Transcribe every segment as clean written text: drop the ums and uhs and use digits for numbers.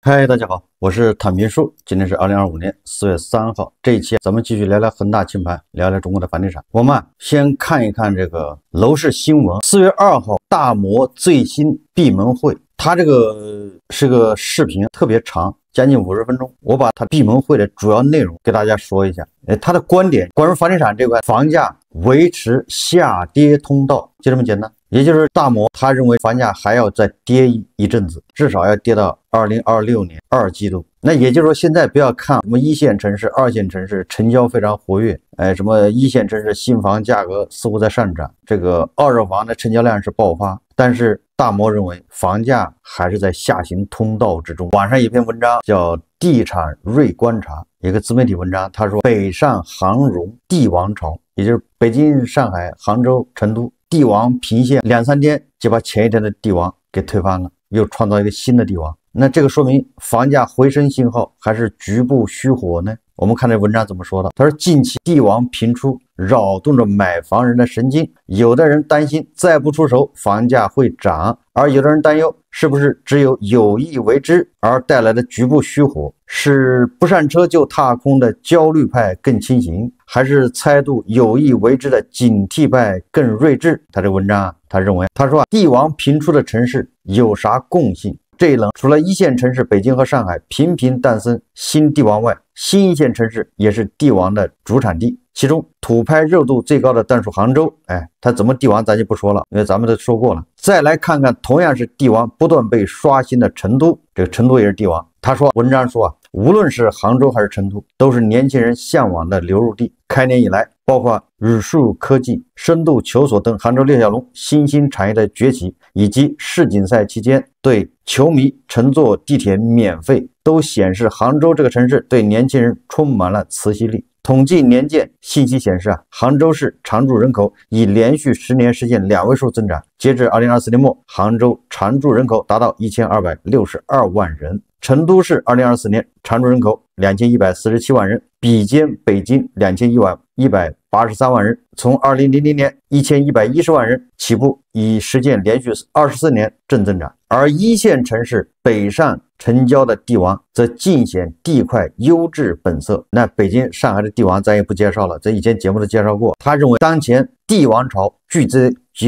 嗨，大家好，我是坦平叔。今天是2025年4月3号，这一期咱们继续聊聊恒大清盘，聊聊中国的房地产。我们先看一看这个楼市新闻。4月2号，大摩最新闭门会，它这个是个视频，特别长，将近50分钟。我把它闭门会的主要内容给大家说一下。他的观点，关于房地产这块，房价维持下跌通道，就这么简单。也就是大摩他认为房价还要再跌一阵子，至少要跌到2026年2季度。那也就是说，现在不要看什么一线城市、二线城市成交非常活跃，什么一线城市新房价格似乎在上涨，这个二手房的成交量是爆发，但是大摩认为房价还是在下行通道之中。网上有一篇文章叫《地产锐观察》，一个自媒体文章，他说北上杭蓉地王潮，也就是北京、上海、杭州、成都。帝王频现2-3天就把前一天的帝王给推翻了，又创造一个新的帝王。那这个说明房价回升信号还是局部虚火呢？我们看这文章怎么说的。他说近期帝王频出，扰动着买房人的神经，有的人担心再不出手房价会涨，而有的人担忧是不是只有意为之而带来的局部虚火，是不上车就踏空的焦虑派更清醒，还是猜度有意为之的警惕派更睿智？他这文章他认为，他说帝王频出的城市有啥共性？这一轮除了一线城市北京和上海频频诞生新帝王外，新一线城市也是帝王的主产地。其中土拍热度最高的当属杭州，它怎么帝王咱就不说了，因为咱们都说过了。再来看看同样是帝王不断被刷新的成都，这个成都也是帝王。他说，文章说无论是杭州还是成都，都是年轻人向往的流入地。开年以来，包括语数科技、深度求索等杭州6小龙新兴产业的崛起，以及世锦赛期间对球迷乘坐地铁免费，都显示杭州这个城市对年轻人充满了磁吸力。统计年鉴信息显示杭州市常住人口已连续10年实现2位数增长，截至2024年末，杭州常住人口达到1262万人。成都市2024年常住人口2147万人，比肩北京2183万人，从2000年1110万人起步，已实现连续24年正增长。而一线城市北上成交的帝王则尽显地块优质本色。那北京、上海的帝王咱也不介绍了，这以前节目都介绍过。他认为当前帝王潮聚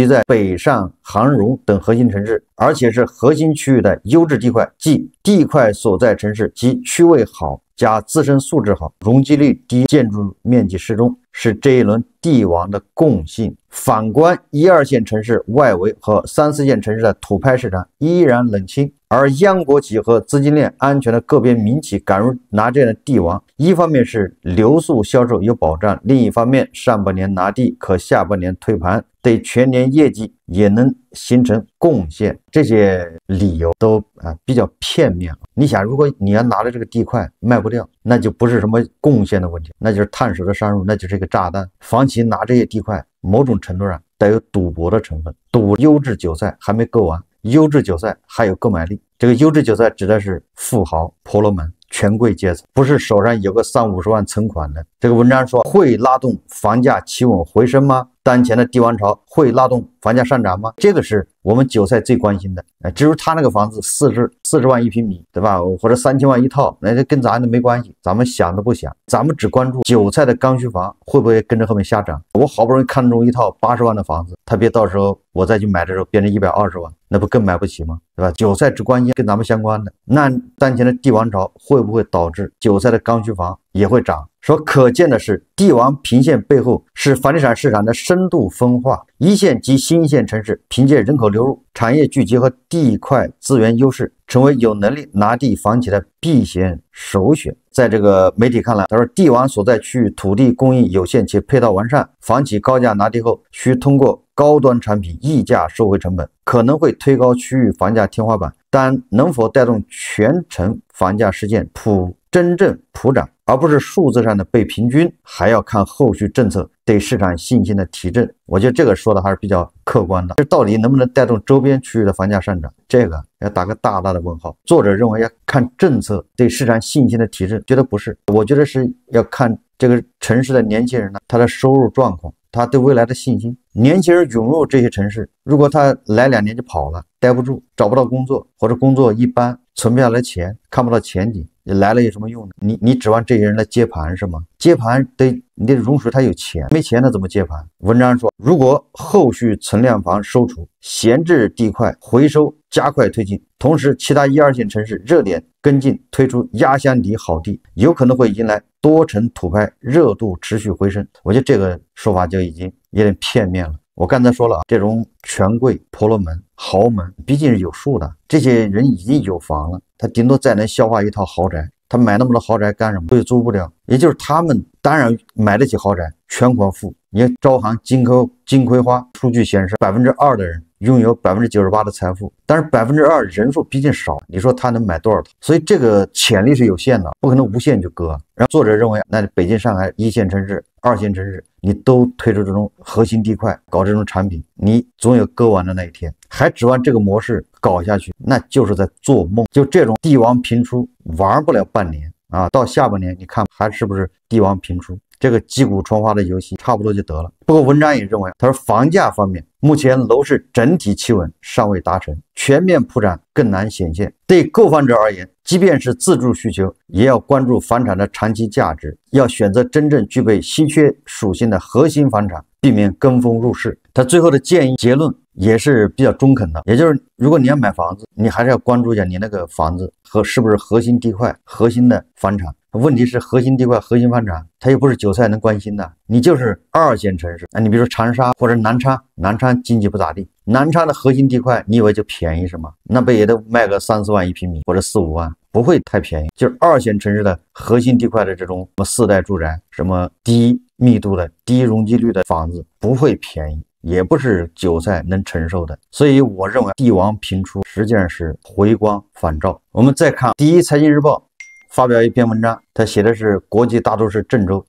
在北上杭蓉等核心城市，而且是核心区域的优质地块，即地块所在城市及区位好加自身素质好、容积率低、建筑面积适中，是这一轮帝王的共性。反观1、2线城市外围和3、4线城市的土拍市场依然冷清，而央国企和资金链安全的个别民企敢于拿这样的帝王，一方面是流速销售有保障，另一方面上半年拿地可下半年推盘，对全年业绩也能形成贡献。这些理由都比较片面。你想，如果你要拿了这个地块卖不掉，那就不是什么贡献的问题，那就是烫手的山芋，那就是一个炸弹。房企拿这些地块某种程度上带有赌博的成分，赌优质韭菜还没够完，优质韭菜还有购买力。这个优质韭菜指的是富豪、婆罗门、权贵阶层，不是手上有个30-50万存款的。这个文章说，会拉动房价企稳回升吗？当前的帝王潮会拉动房价上涨吗？这个是我们韭菜最关心的。至于他那个房子40万1平米，对吧？或者3000万一套，那这跟咱都没关系，咱们想都不想，咱们只关注韭菜的刚需房会不会跟着后面瞎涨。我好不容易看中一套80万的房子，他别到时候我再去买的时候变成120万，那不更买不起吗？对吧？韭菜只关心跟咱们相关的。那当前的帝王潮会不会导致韭菜的刚需房也会涨？说可见的是，帝王频现背后是房地产市场的深度分化。一线及新一线城市凭借人口流入、产业聚集和地块资源优势，成为有能力拿地房企的避险首选。在这个媒体看来，他说帝王所在区域土地供应有限且配套完善，房企高价拿地后需通过高端产品溢价收回成本，可能会推高区域房价天花板，但能否带动全城房价实现真正普涨，而不是数字上的被平均，还要看后续政策对市场信心的提振。我觉得这个说的还是比较客观的。这到底能不能带动周边区域的房价上涨，这个要打个大大的问号。作者认为要看政策对市场信心的提振，觉得不是，我觉得是要看这个城市的年轻人呢，他的收入状况，他对未来的信心。年轻人涌入这些城市，如果他来2年就跑了，待不住，找不到工作，或者工作一般，存不下来钱，看不到前景，你来了有什么用呢？你指望这些人来接盘是吗？接盘你得容许他有钱，没钱他怎么接盘？文章说，如果后续存量房收除，闲置地块回收加快推进，同时其他1、2线城市热点跟进推出压箱底好地，有可能会迎来多城土拍热度持续回升。我觉得这个说法就已经有点片面了。我刚才说了，这种权贵、婆罗门、豪门毕竟是有数的，这些人已经有房了，他顶多再能消化一套豪宅，他买那么多豪宅干什么？又租不了，也就是他们当然买得起豪宅，全国富。你看招行金葵花数据显示，2%的人拥有98%的财富，但是2%人数毕竟少，你说他能买多少套？所以这个潜力是有限的，不可能无限去割。然后作者认为，那北京、上海1线城市、2线城市，你都推出这种核心地块，搞这种产品，你总有割完的那一天。还指望这个模式搞下去，那就是在做梦。就这种帝王频出，玩不了半年啊，到下半年你看还是不是帝王频出？这个击鼓传花的游戏差不多就得了。不过文章也认为，他说房价方面，目前楼市整体企稳尚未达成，全面铺展更难显现。对购房者而言，即便是自住需求，也要关注房产的长期价值，要选择真正具备稀缺属性的核心房产，避免跟风入市。他最后的建议结论也是比较中肯的，也就是如果你要买房子，你还是要关注一下你那个房子和是不是核心地块、核心的房产。问题是核心地块、核心房产，它又不是韭菜能关心的，你就是2线城市，你比如说长沙或者南昌经济不咋地，南昌的核心地块，你以为就便宜是吗？那不也得卖个3、4万一平米或者4、5万，不会太便宜。就是2线城市的核心地块的这种什么4代住宅，什么低密度的、低容积率的房子，不会便宜。也不是韭菜能承受的，所以我认为帝王频出实际上是回光返照。我们再看第一财经日报发表一篇文章，他写的是国际大都市郑州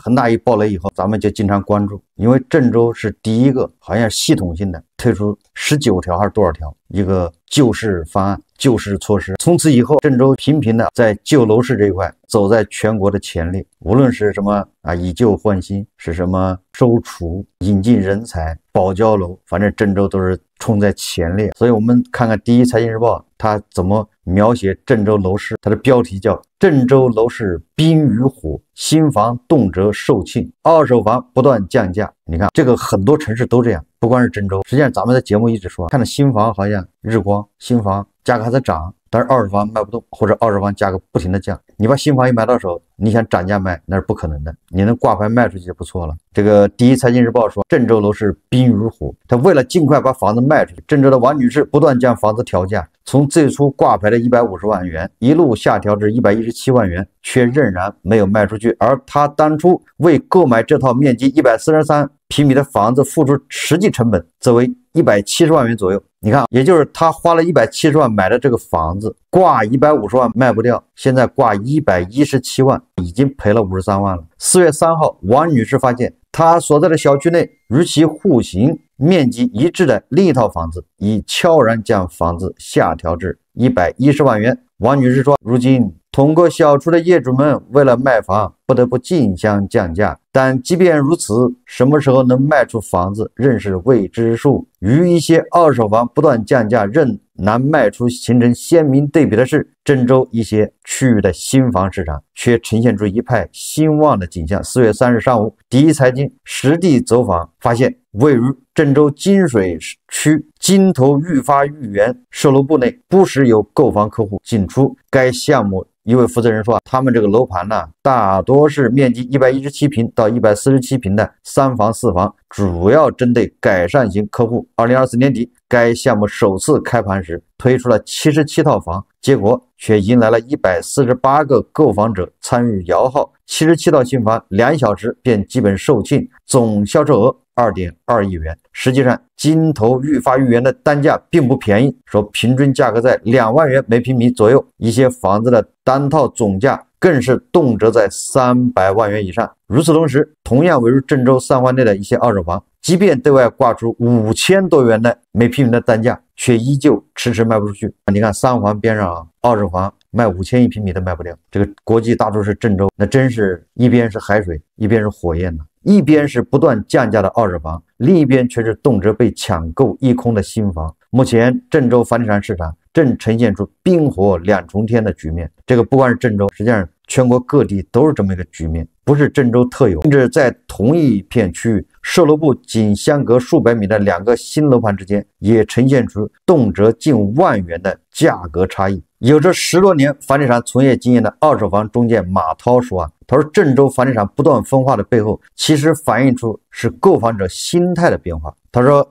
恒大一爆雷以后，咱们就经常关注，因为郑州是第一个好像系统性的推出19条还是多少条一个救市方案、救市措施。从此以后，郑州频频的在救楼市这一块走在全国的前列，无论是什么以旧换新，是什么收储、引进人才、保交楼，反正郑州都是冲在前列。所以我们看看第一财经日报它怎么描写郑州楼市，它的标题叫郑州楼市冰与火，新房动辄售罄，二手房不断降价。你看这个很多城市都这样，不光是郑州，实际上咱们的节目一直说，看到新房好像日光，新房价格还在涨，但是二手房卖不动，或者二手房价格不停的降。你把新房一买到手，你想涨价卖那是不可能的，你能挂牌卖出去就不错了。这个第一财经日报说，郑州楼市冰与火，他为了尽快把房子卖出去，郑州的王女士不断将房子调价，从最初挂牌的150万元一路下调至117万元，却仍然没有卖出去。而她当初为购买这套面积143平米的房子付出实际成本则为170万元左右。你看，也就是他花了170万买的这个房子，挂150万卖不掉，现在挂117万，已经赔了53万了。4月3号，王女士发现她所在的小区内与其户型面积一致的另一套房子，已悄然将房子下调至110万元。王女士说，如今通过小区的业主们为了卖房不得不竞相降价，但即便如此，什么时候能卖出房子仍是未知数。与一些二手房不断降价仍难卖出形成鲜明对比的是，郑州一些区域的新房市场却呈现出一派兴旺的景象。4月3日上午，第一财经实地走访发现，位于郑州金水区金头裕发豫园售楼部内不时有购房客户进出。该项目一位负责人说，他们这个楼盘呢，大多是面积117平到147平的3房4房，主要针对改善型客户。2024年底，该项目首次开盘时推出了77套房，结果却迎来了148个购房者参与摇号，77套新房2小时便基本售罄，总销售额2.2亿元。实际上，金头裕发豫园的单价并不便宜，说平均价格在2万元每平米左右，一些房子的单套总价更是动辄在300万元以上。与此同时，同样位于郑州三环内的一些二手房，即便对外挂出5000多元的每平米的单价，却依旧迟迟卖不出去。你看三环边上二手房卖5000一平米都卖不掉。这个国际大都市郑州，那真是一边是海水，一边是火焰呢。一边是不断降价的二手房，另一边却是动辄被抢购一空的新房。目前郑州房地产市场正呈现出冰火两重天的局面。这个不光是郑州，实际上全国各地都是这么一个局面，不是郑州特有，甚至在同一片区域，售楼部仅相隔数百米的2个新楼盘之间，也呈现出动辄近万元的价格差异。有着10多年房地产从业经验的二手房中介马涛说他说郑州房地产不断分化的背后，其实反映出是购房者心态的变化。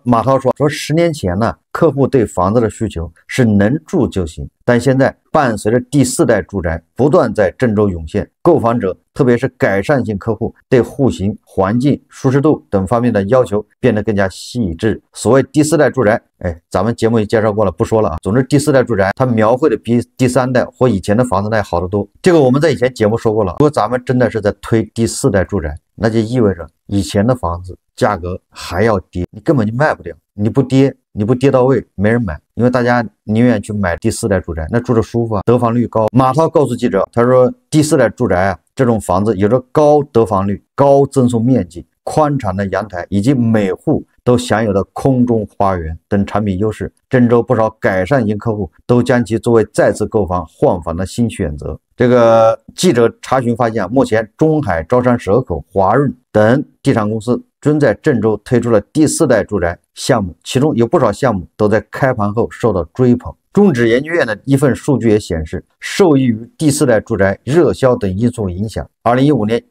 马涛说10年前呢，客户对房子的需求是能住就行，但现在伴随着第4代住宅不断在郑州涌现，购房者特别是改善型客户对户型、环境、舒适度等方面的要求变得更加细致。所谓第4代住宅，咱们节目也介绍过了，不说了啊。总之第4代住宅它描绘的比第3代或以前的房子那好得多。这个我们在以前节目说过了，如果咱们真的是在推第4代住宅，那就意味着以前的房子价格还要跌，你根本就卖不掉。你不跌到位，没人买，因为大家宁愿去买第4代住宅，那住着舒服啊，得房率高。马涛告诉记者，他说第4代住宅这种房子有着高得房率、高增速面积、宽敞的阳台，以及每户都享有的空中花园等产品优势。郑州不少改善型客户都将其作为再次购房换房的新选择。这个记者查询发现，目前中海、招商蛇口、华润等地产公司均在郑州推出了第4代住宅项目，其中有不少项目都在开盘后受到追捧。中指研究院的一份数据也显示，受益于第4代住宅热销等因素影响，2025年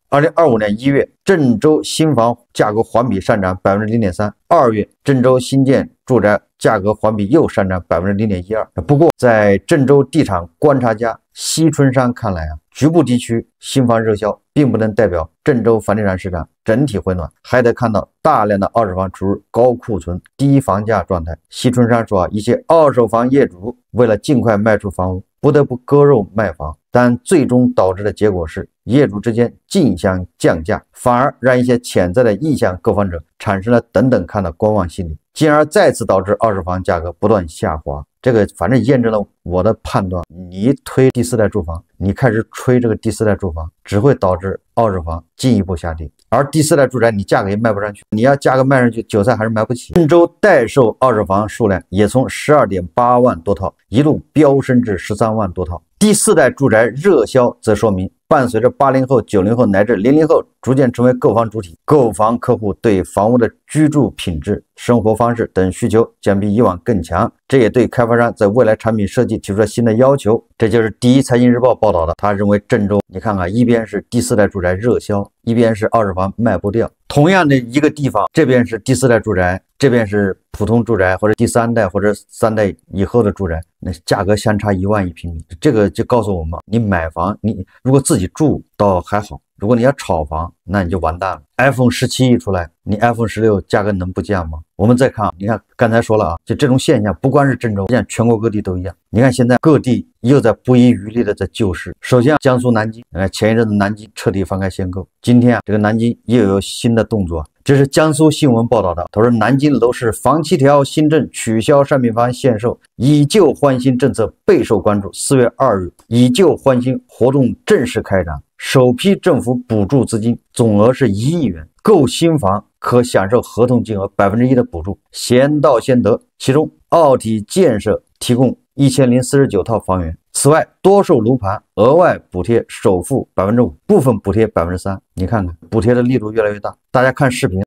1月，郑州新房价格环比上涨 0.3%， 2月郑州新建住宅价格环比又上涨 0.12%。 不过在郑州地产观察家西春山看来局部地区新房热销并不能代表郑州房地产市场整体回暖，还得看到大量的二手房处于高库存、低房价状态。西春山说一些二手房业主为了尽快卖出房屋，不得不割肉卖房，但最终导致的结果是业主之间竞相降价，反而让一些潜在的意向购房者产生了等等看的观望心理，进而再次导致二手房价格不断下滑。这个反正验证了我的判断，你推第4代住房，你开始吹这个第4代住房，只会导致二手房进一步下跌，而第4代住宅你价格也卖不上去，你要价格卖上去，韭菜还是买不起。郑州待售二手房数量也从 12.8 万多套一路飙升至13万多套。第4代住宅热销则说明，伴随着80后、90后乃至00后逐渐成为购房主体，购房客户对房屋的居住品质、生活方式等需求将比以往更强，这也对开发商在未来产品设计提出了新的要求。这就是第一财经日报报道的，他认为郑州，你看看，一边是第4代住宅热销，一边是二手房卖不掉。同样的一个地方，这边是第4代住宅，这边是普通住宅或者第3代或者3代以后的住宅，那价格相差1万一平米。这个就告诉我们，你买房，你如果自己住倒还好，如果你要炒房，那你就完蛋了。iPhone 17一出来，你 iPhone 16价格能不降吗？我们再看，你看刚才说了就这种现象不光是郑州，现在全国各地都一样。你看现在各地又在不遗余力的在救市。首先江苏南京，前一阵子南京彻底放开限购，今天这个南京又有新的动作。这是江苏新闻报道的，他说南京楼市房7条新政取消商品房限售，以旧换新政策备受关注。4月2日，以旧换新活动正式开展，首批政府补助资金总额是1亿元，购新房可享受合同金额 1% 的补助，先到先得。其中奥体建设提供1049套房源，此外多售楼盘额外补贴首付 5%， 部分补贴 3%。 你看看补贴的力度越来越大。大家看视频。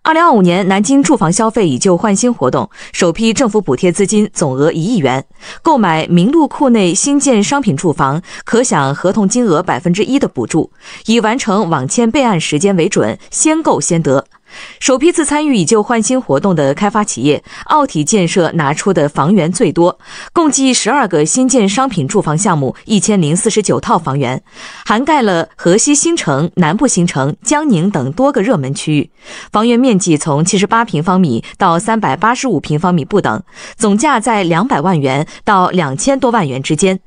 2025年南京住房消费以旧换新活动首批政府补贴资金总额1亿元，购买名录库内新建商品住房可享合同金额 1% 的补助，以完成网签备案时间为准，先购先得。首批次参与以旧换新活动的开发企业奥体建设拿出的房源最多，共计12个新建商品住房项目1049套房源，涵盖了河西新城、南部新城、江宁等多个热门区域，房源面积从78平方米到385平方米不等，总价在200万元到2000多万元之间。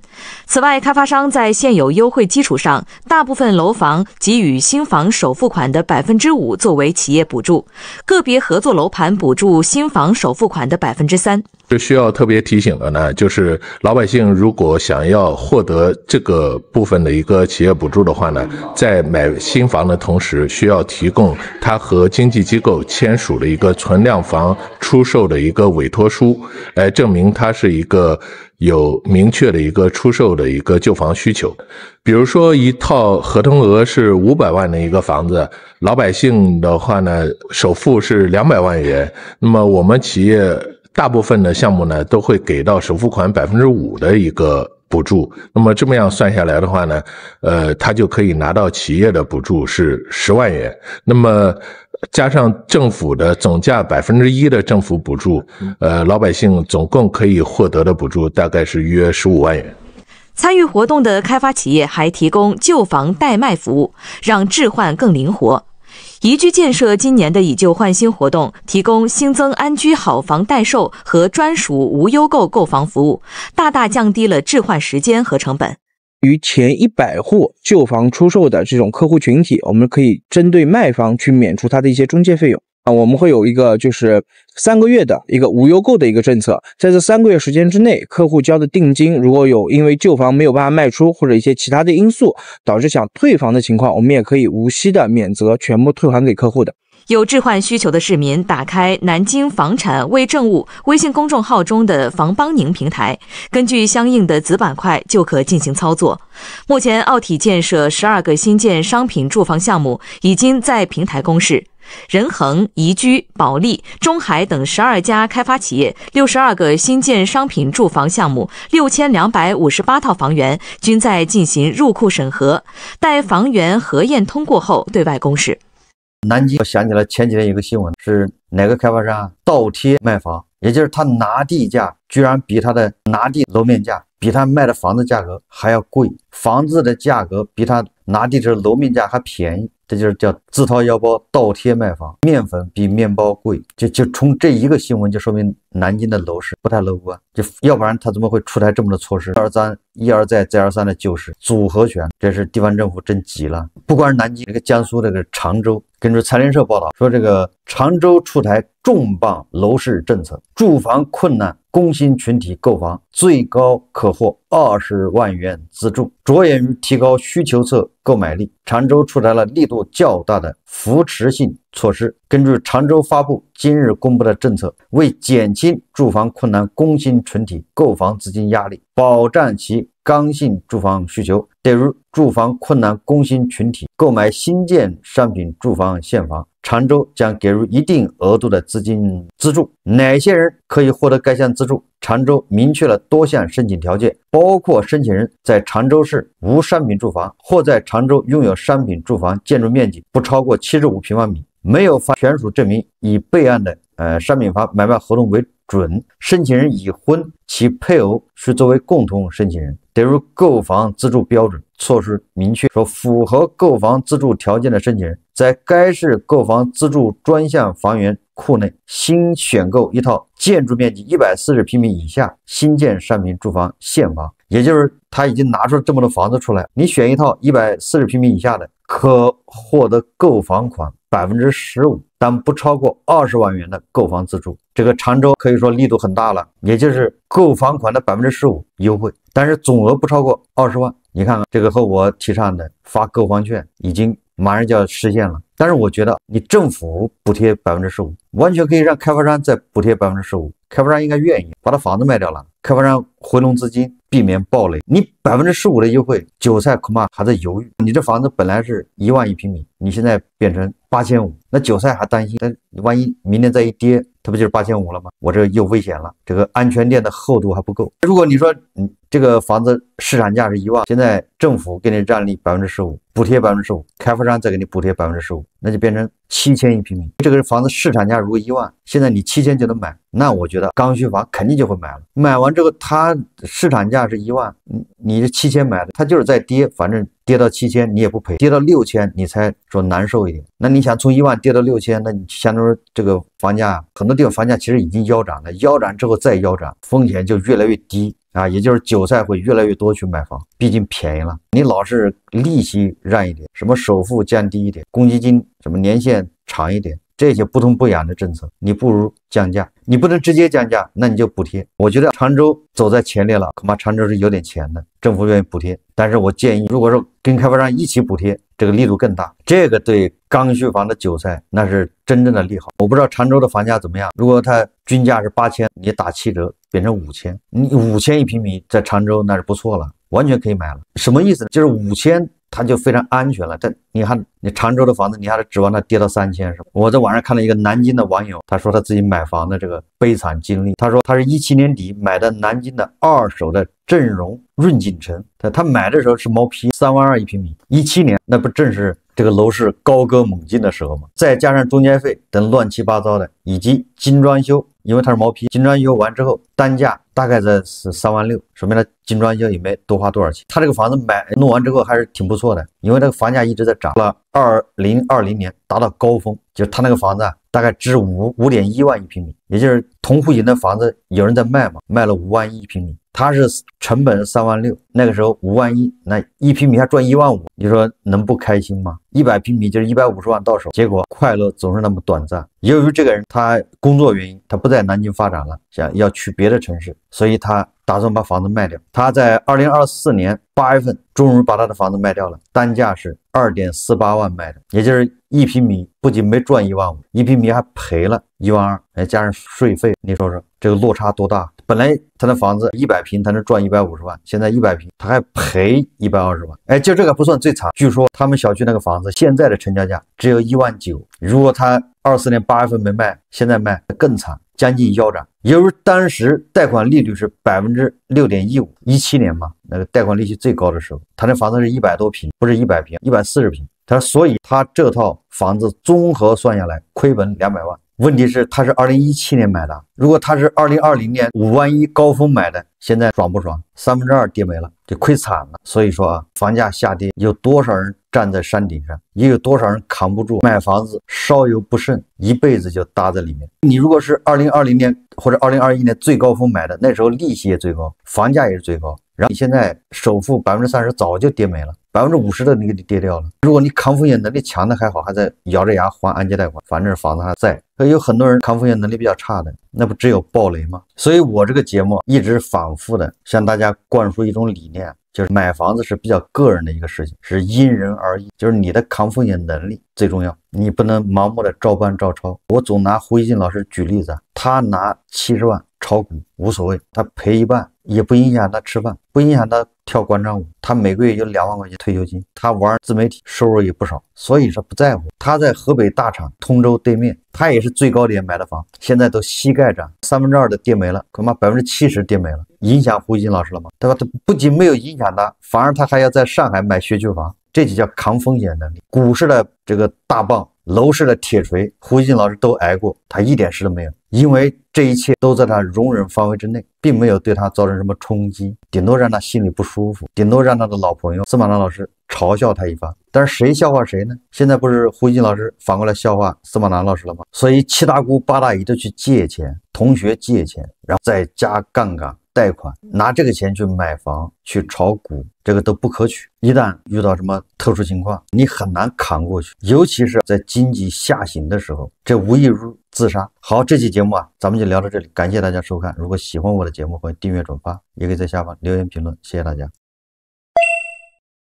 此外，开发商在现有优惠基础上，大部分楼房给予新房首付款的 5% 作为企业补补助，个别合作楼盘补助新房首付款的3%。这需要特别提醒的呢，就是老百姓如果想要获得这个部分的一个企业补助的话呢，在买新房的同时，需要提供他和经纪机构签署的一个存量房出售的一个委托书，来证明它是一个有明确的一个出售的一个旧房需求。比如说一套合同额是500万的一个房子，老百姓的话呢，首付是200万元，那么我们企业大部分的项目呢，都会给到首付款5%的一个补助。那么这么样算下来的话呢，他就可以拿到企业的补助是10万元。那么加上政府的总价1%的政府补助，老百姓总共可以获得的补助大概是约15万元。参与活动的开发企业还提供旧房代卖服务，让置换更灵活。宜居建设今年的以旧换新活动，提供新增安居好房代售和专属无忧购购房服务，大大降低了置换时间和成本。于前100户旧房出售的这种客户群体，我们可以针对卖方去免除他的一些中介费用。我们会有一个就是3个月的一个无忧购的一个政策，在这3个月时间之内，客户交的定金如果有因为旧房没有办法卖出或者一些其他的因素导致想退房的情况，我们也可以无息的免责，全部退还给客户的。有置换需求的市民打开南京房产微政务微信公众号中的房帮宁平台，根据相应的子板块就可进行操作。目前奥体建设12个新建商品住房项目已经在平台公示，仁恒、宜居、保利、中海等12家开发企业62个新建商品住房项目6258套房源均在进行入库审核，待房源核验通过后对外公示。南京，我想起来前几天有个新闻，是哪个开发商倒贴卖房，也就是他拿地价居然比他的拿地楼面价比他卖的房子价格还要贵，房子的价格比他拿地的楼面价还便宜，这就是叫自掏腰包倒贴卖房。面粉比面包贵，就从这一个新闻就说明南京的楼市不太乐观，就要不然他怎么会出台这么多措施？一而再再而三的救市组合拳，这是地方政府真急了。不光是南京，这个江苏这个常州，根据财联社报道说，这个常州出台重磅楼市政策，住房困难工薪群体购房最高可获20万元资助，着眼于提高需求侧购买力。常州出台了力度较大的扶持性措施。根据常州发布今日公布的政策，为减轻住房困难工薪群体购房资金压力，保障其刚性住房需求，对于住房困难工薪群体购买新建商品住房现房，常州将给予一定额度的资金资助。哪些人可以获得该项资助？常州明确了多项申请条件，包括申请人在常州市无商品住房，或在常州拥有商品住房建筑面积不超过75平方米，没有发权属证明以备案的商品房买卖合同为准，申请人已婚，其配偶需作为共同申请人。对于购房资助标准措施明确说，符合购房资助条件的申请人，在该市购房资助专项房源库内新选购一套建筑面积140平米以下新建商品住房现房，也就是他已经拿出了这么多房子出来，你选一套140平米以下的，可获得购房款15%，但不超过20万元的购房资助。这个常州可以说力度很大了，也就是购房款的15%优惠，但是总额不超过20万。你看看这个和我提倡的发购房券已经马上就要实现了。但是我觉得你政府补贴15%，完全可以让开发商再补贴15%，开发商应该愿意把他房子卖掉了，开发商回笼资金，避免暴雷。你15%的优惠，韭菜恐怕还在犹豫。你这房子本来是1万1平米，你现在变成8500，那韭菜还担心，那万一明年再一跌，它不就是8500了吗？我这又危险了，这个安全垫的厚度还不够。如果你说这个房子市场价是1万，现在政府给你让利15%，补贴15%，开发商再给你补贴15%，那就变成7000一平米。这个房子市场价如果1万，现在你7000就能买，那我觉得刚需房肯定就会买了。买完之后，它市场价是1万，你是7000买的，它就是在跌，反正跌到7000你也不赔，跌到6000你才说难受一点。那你想从1万跌到6000，那你相当于这个房价，很多地方房价其实已经腰斩了，腰斩之后再腰斩，风险就越来越低。也就是韭菜会越来越多去买房，毕竟便宜了。你老是利息让一点，什么首付降低一点，公积金什么年限长一点，这些不痛不痒的政策，你不如降价。你不能直接降价，那你就补贴。我觉得常州走在前列了，恐怕常州是有点钱的，政府愿意补贴。但是我建议，如果说跟开发商一起补贴，这个力度更大，这个对刚需房的韭菜那是真正的利好。我不知道常州的房价怎么样，如果它均价是8000，你打7折变成5000，你5000一平米在常州那是不错了，完全可以买了。什么意思呢？就是5000它就非常安全了。但你常州的房子，你还得指望它跌到3000是吧？我在网上看到一个南京的网友，他说他自己买房的这个悲惨经历。他说他是17年底买的南京的2手的正荣润景城，他买的时候是毛坯32000一平米，17年那不正是这个楼市高歌猛进的时候吗？再加上中介费等乱七八糟的，以及精装修，因为它是毛坯，精装修完之后单价大概在36000，说明它精装修也没多花多少钱。他这个房子弄完之后还是挺不错的，因为这个房价一直在涨，了2020年达到高峰，就是他那个房子大概值5.1万一平米，也就是同户型的房子有人在卖嘛，卖了5万1一平米。他是成本是36000，那个时候5万1，那一平米还赚1万5，你说能不开心吗？100平米就是150万到手，结果快乐总是那么短暂。由于这个人他工作原因，他不在南京发展了，想要去别的城市，所以他打算把房子卖掉。他在2024年8月份终于把他的房子卖掉了，单价是2.48万卖的，也就是一平米不仅没赚1万5，一平米还赔了1万2，加上税费，你说说这个落差多大？本来他的房子100平他能赚150万，现在100平他还赔120万。就这个不算最惨，据说他们小区那个房子现在的成交价只有1万9，如果他24年8月份没卖，现在卖更惨，将近腰斩。由于当时贷款利率是6.15%， 17年嘛，那个贷款利息最高的时候，他那房子是100多平，不是100平，140平。所以他这套房子综合算下来亏本200万。问题是他是2017年买的，如果他是2020年5万1高峰买的，现在爽不爽？2/3跌没了，就亏惨了。所以说房价下跌，有多少人站在山顶上，也有多少人扛不住，买房子稍有不慎，一辈子就搭在里面。你如果是2020年或者2021年最高峰买的，那时候利息也最高，房价也是最高，然后你现在首付30%早就跌没了，50%的你给你跌掉了。如果你抗风险能力强的还好，还在咬着牙还按揭贷款，反正房子还在。有很多人抗风险能力比较差的，那不只有暴雷吗？所以我这个节目一直反复的向大家灌输一种理念，就是买房子是比较个人的一个事情，是因人而异，就是你的抗风险能力最重要，你不能盲目的照搬照抄。我总拿胡一静老师举例子，他拿70万炒股无所谓，他赔1半也不影响他吃饭，不影响他跳广场舞，他每个月有2万块钱退休金，他玩自媒体收入也不少，所以说不在乎。他在河北大厂通州对面，他也是最高点买的房，现在都膝盖涨，2/3的跌没了，恐怕70%跌没了，影响胡一金老师了吗？对吧？他不仅没有影响他，反而他还要在上海买学区房，这就叫抗风险能力。股市的这个大棒，楼市的铁锤，胡一金老师都挨过，他一点事都没有，因为这一切都在他容忍范围之内，并没有对他造成什么冲击，顶多让他心里不舒服，顶多让他的老朋友司马南老师嘲笑他一番。但是谁笑话谁呢？现在不是胡一金老师反过来笑话司马南老师了吗？所以7大姑8大姨都去借钱，同学借钱，然后再加杠杆贷款，拿这个钱去买房去炒股，这个都不可取。一旦遇到什么特殊情况，你很难扛过去，尤其是在经济下行的时候，这无异于自杀。好，这期节目咱们就聊到这里，感谢大家收看。如果喜欢我的节目，欢迎订阅转发，也可以在下方留言评论，谢谢大家。